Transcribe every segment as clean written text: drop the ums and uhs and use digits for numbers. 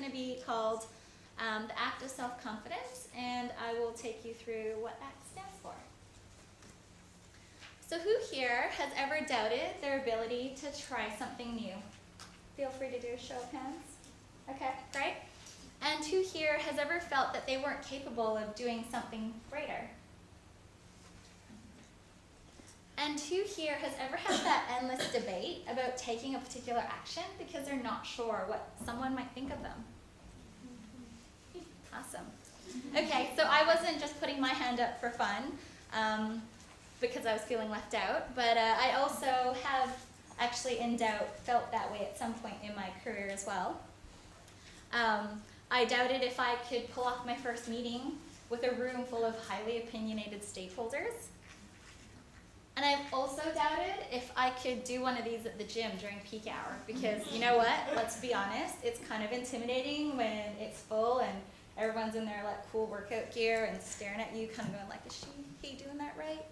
going to be called the Act of Self-Confidence, and I will take you through what ACT stands for. So who here has ever doubted their ability to try something new? Feel free to do a show of hands. Okay, great. And who here has ever felt that they weren't capable of doing something greater? And who here has ever had that endless debate about taking a particular action because they're not sure what someone might think of them? Awesome. Okay, so I wasn't just putting my hand up for fun because I was feeling left out, but I also have actually in doubt felt that way at some point in my career as well. I doubted if I could pull off my first meeting with a room full of highly opinionated stakeholders. And I've also doubted if I could do one of these at the gym during peak hour, because you know what, let's be honest, it's kind of intimidating when it's full and everyone's in their like cool workout gear and staring at you, kind of going like, is he doing that right?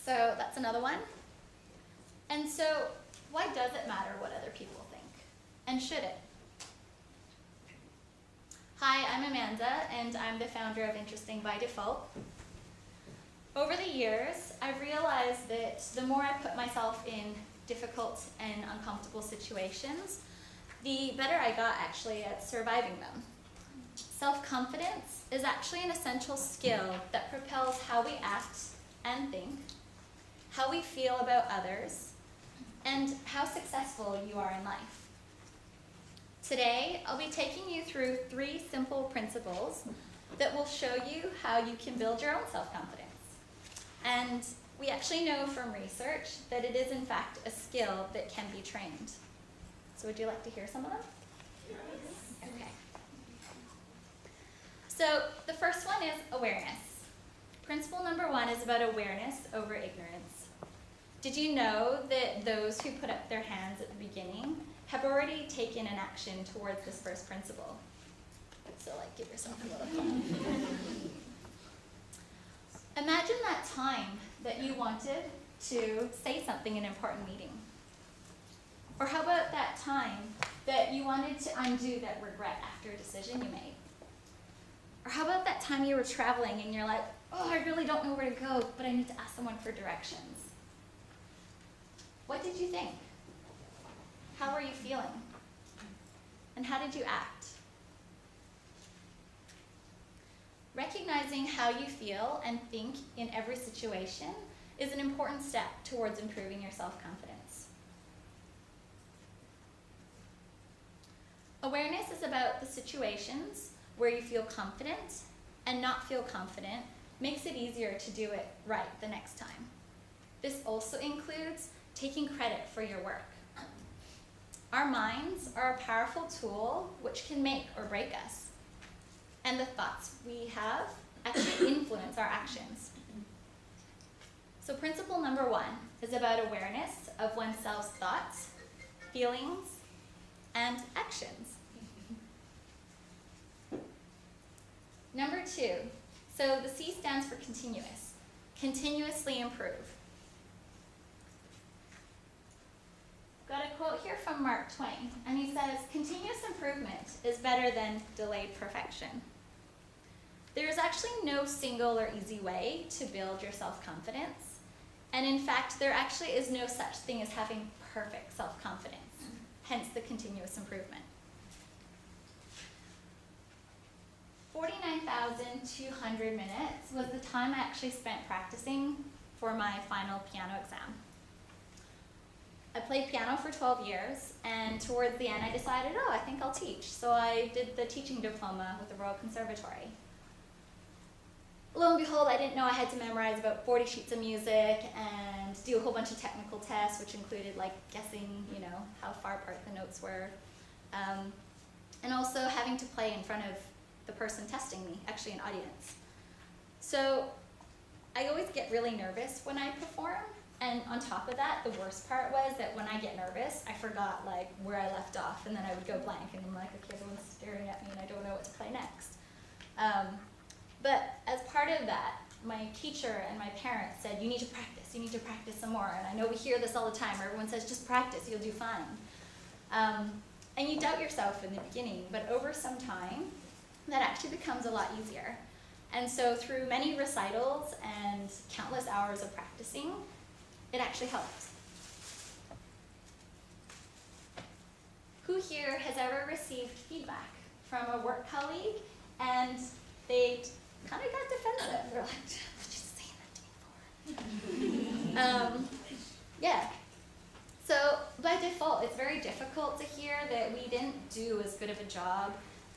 So that's another one. And so why does it matter what other people think? And should it? Hi, I'm Amanda, and I'm the founder of Interesting by Default. Over the years, I've realized that the more I put myself in difficult and uncomfortable situations, the better I got actually at surviving them. Self-confidence is actually an essential skill that propels how we act and think, how we feel about others, and how successful you are in life. Today, I'll be taking you through 3 simple principles that will show you how you can build your own self-confidence. And we actually know from research that it is in fact a skill that can be trained. So would you like to hear some of them? Yes. Okay. So the first one is awareness. Principle number 1 is about awareness over ignorance. Did you know that those who put up their hands at the beginning have already taken an action towards this first principle? So like give yourself a little clap. Imagine that time that you wanted to say something in an important meeting. Or how about that time that you wanted to undo that regret after a decision you made? Or how about that time you were traveling and you're like, oh, I really don't know where to go, but I need to ask someone for directions. What did you think? How were you feeling? And how did you act? Recognizing how you feel and think in every situation is an important step towards improving your self-confidence. Awareness is about the situations where you feel confident and not feel confident makes it easier to do it right the next time. This also includes taking credit for your work. Our minds are a powerful tool which can make or break us. And the thoughts we have actually influence our actions. So principle number 1 is about awareness of oneself's thoughts, feelings, and actions. Number 2, so the C stands for continuous. Continuously improve. Got a quote here from Mark Twain, and he says, continuous improvement is better than delayed perfection. There is actually no single or easy way to build your self-confidence, and in fact, there actually is no such thing as having perfect self-confidence, hence the continuous improvement. 49,200 minutes was the time I actually spent practicing for my final piano exam. I played piano for 12 years, and towards the end I decided, oh, I think I'll teach. So I did the teaching diploma with the Royal Conservatory. Lo and behold, I didn't know I had to memorize about 40 sheets of music and do a whole bunch of technical tests, which included like guessing, how far apart the notes were. And also having to play in front of the person testing me, actually an audience. So I always get really nervous when I perform. And on top of that, the worst part was that when I get nervous, I forgot like where I left off, and then I would go blank, and I'm like, okay, everyone's staring at me, and I don't know what to play next. But as part of that, my teacher and my parents said, you need to practice some more. And I know we hear this all the time, where everyone says, just practice, you'll do fine. And you doubt yourself in the beginning, but over some time, that actually becomes a lot easier. And so through many recitals and countless hours of practicing, it actually helps. Who here has ever received feedback from a work colleague and they kind of got defensive? They're like, what you saying that to me for? Yeah. So by default, it's very difficult to hear that we didn't do as good of a job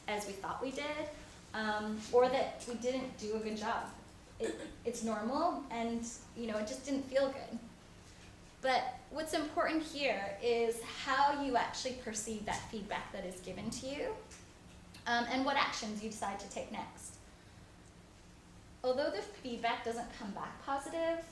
as we thought we did, or that we didn't do a good job. It's normal, and it just didn't feel good. But what's important here is how you actually perceive that feedback that is given to you, and what actions you decide to take next. Although the feedback doesn't come back positive,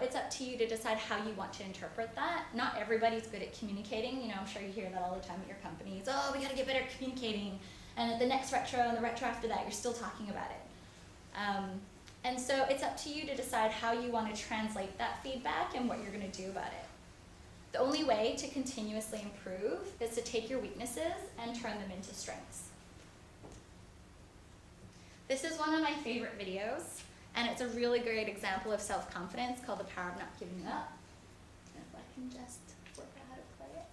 it's up to you to decide how you want to interpret that. Not everybody's good at communicating. I'm sure you hear that all the time at your companies. Oh, we got to get better at communicating. And at the next retro and the retro after that, you're still talking about it. And so it's up to you to decide how you want to translate that feedback and what you're going to do about it. The only way to continuously improve is to take your weaknesses and turn them into strengths. This is one of my favorite videos, and it's a really great example of self-confidence called The Power of Not Giving Up. And if I can just work out how to play it.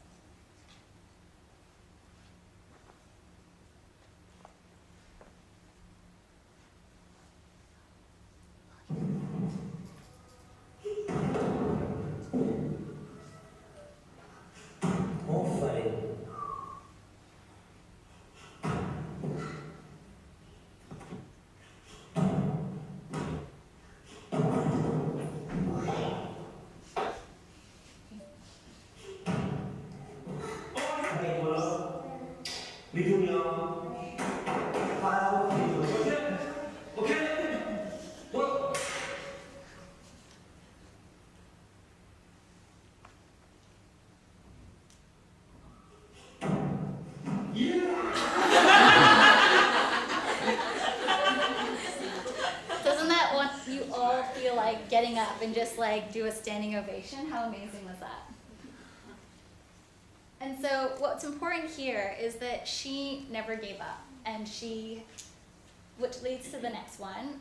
Doesn't that want you all feel like getting up and just do a standing ovation? How amazing was that? And so what's important here is that she never gave up, and which leads to the next one,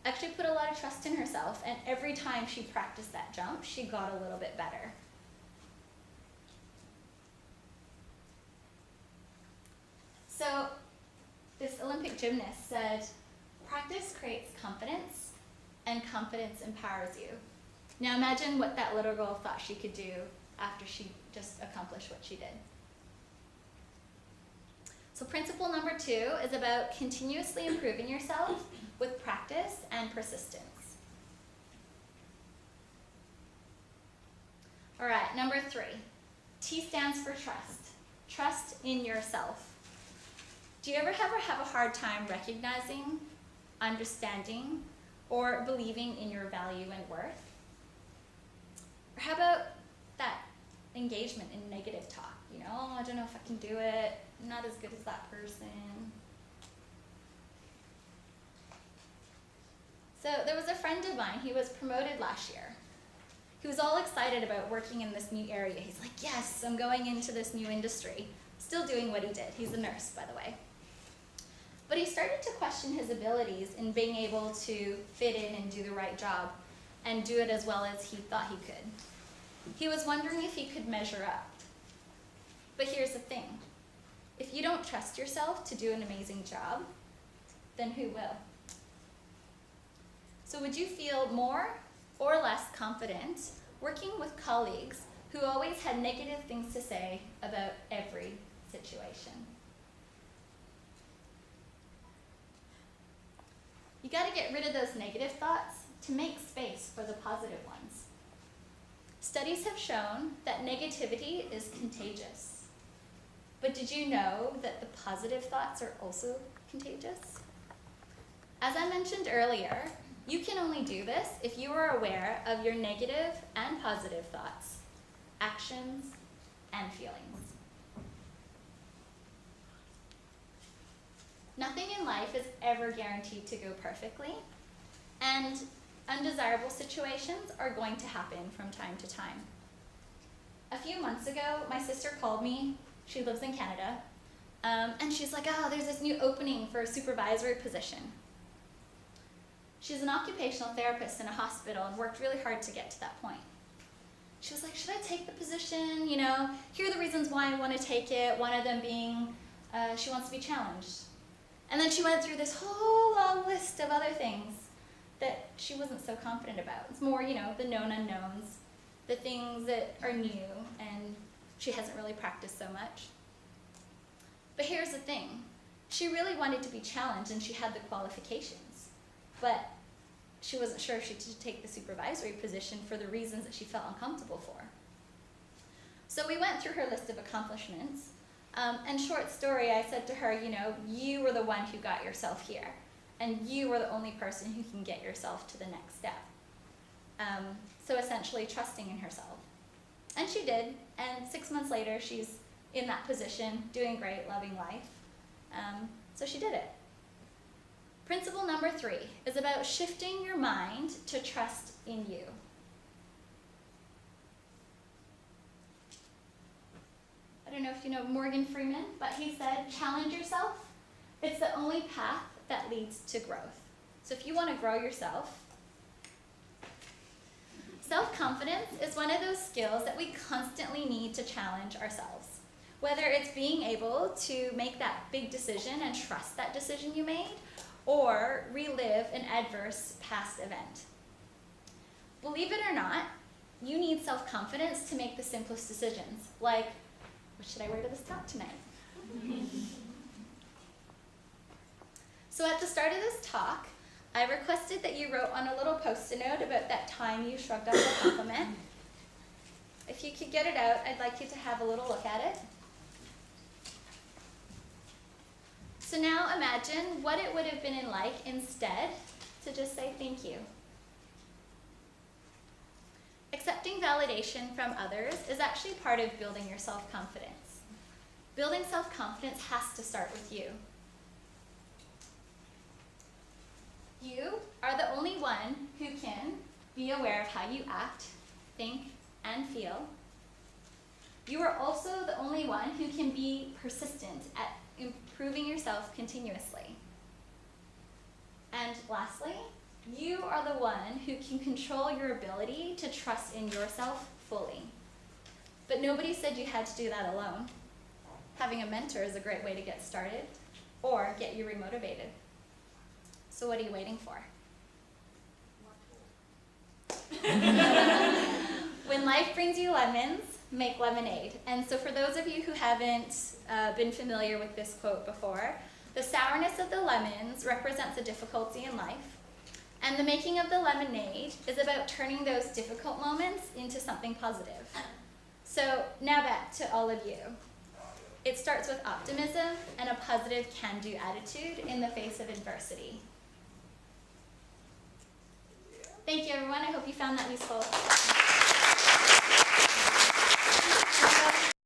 actually put a lot of trust in herself, and every time she practiced that jump, she got a little bit better. So this Olympic gymnast said, practice creates confidence, and confidence empowers you. Now imagine what that little girl thought she could do after she just accomplished what she did. So principle number 2 is about continuously improving yourself with practice and persistence. All right, number 3. T stands for trust. Trust in yourself. Do you ever have a hard time recognizing, understanding, or believing in your value and worth? Or how about that engagement in negative talk? Oh, I don't know if I can do it. I'm not as good as that person. So there was a friend of mine, he was promoted last year. He was all excited about working in this new area. He's like, yes, I'm going into this new industry. Still doing what he did. He's a nurse, by the way. But he started to question his abilities in being able to fit in and do the right job and do it as well as he thought he could. He was wondering if he could measure up. But here's the thing. If you don't trust yourself to do an amazing job, then who will? So would you feel more or less confident working with colleagues who always had negative things to say about every situation? You got to get rid of those negative thoughts to make space for the positive ones. Studies have shown that negativity is contagious. But did you know that the positive thoughts are also contagious? As I mentioned earlier, you can only do this if you are aware of your negative and positive thoughts, actions, and feelings. Nothing in life is ever guaranteed to go perfectly, and undesirable situations are going to happen from time to time. A few months ago, my sister called me. She lives in Canada. And she's like, oh, there's this new opening for a supervisory position. She's an occupational therapist in a hospital and worked really hard to get to that point. She was like, should I take the position? You know, here are the reasons why I want to take it. One of them being she wants to be challenged. And then she went through this whole long list of other things that she wasn't so confident about. It's more, you know, the known unknowns, the things that are new and she hasn't really practiced so much. But here's the thing. She really wanted to be challenged and she had the qualifications. But she wasn't sure if she should take the supervisory position for the reasons that she felt uncomfortable for. So we went through her list of accomplishments. And short story, I said to her, you know, you were the one who got yourself here. And you were the only person who can get yourself to the next step. So essentially trusting in herself. And she did. And 6 months later, she's in that position, doing great, loving life. So she did it. Principle number 3 is about shifting your mind to trust in you. I don't know if you know Morgan Freeman, but he said, challenge yourself. It's the only path that leads to growth. So if you want to grow yourself, self-confidence is one of those skills that we constantly need to challenge ourselves. Whether it's being able to make that big decision and trust that decision you made, or relive an adverse past event. Believe it or not, you need self-confidence to make the simplest decisions, like, what should I wear to this talk tonight? So at the start of this talk, I requested that you wrote on a little post-it note about that time you shrugged off a compliment. If you could get it out, I'd like you to have a little look at it. So now imagine what it would have been like instead to just say thank you. Accepting validation from others is actually part of building your self-confidence. Building self-confidence has to start with you. You are the only one who can be aware of how you act, think, and feel. You are also the only one who can be persistent at improving yourself continuously. And lastly, you are the one who can control your ability to trust in yourself fully. But nobody said you had to do that alone. Having a mentor is a great way to get started or get you remotivated. So what are you waiting for? When life brings you lemons, make lemonade. And so for those of you who haven't been familiar with this quote before, the sourness of the lemons represents a difficulty in life. And the making of the lemonade is about turning those difficult moments into something positive. So now back to all of you. It starts with optimism and a positive can-do attitude in the face of adversity. Thank you, everyone. I hope you found that useful.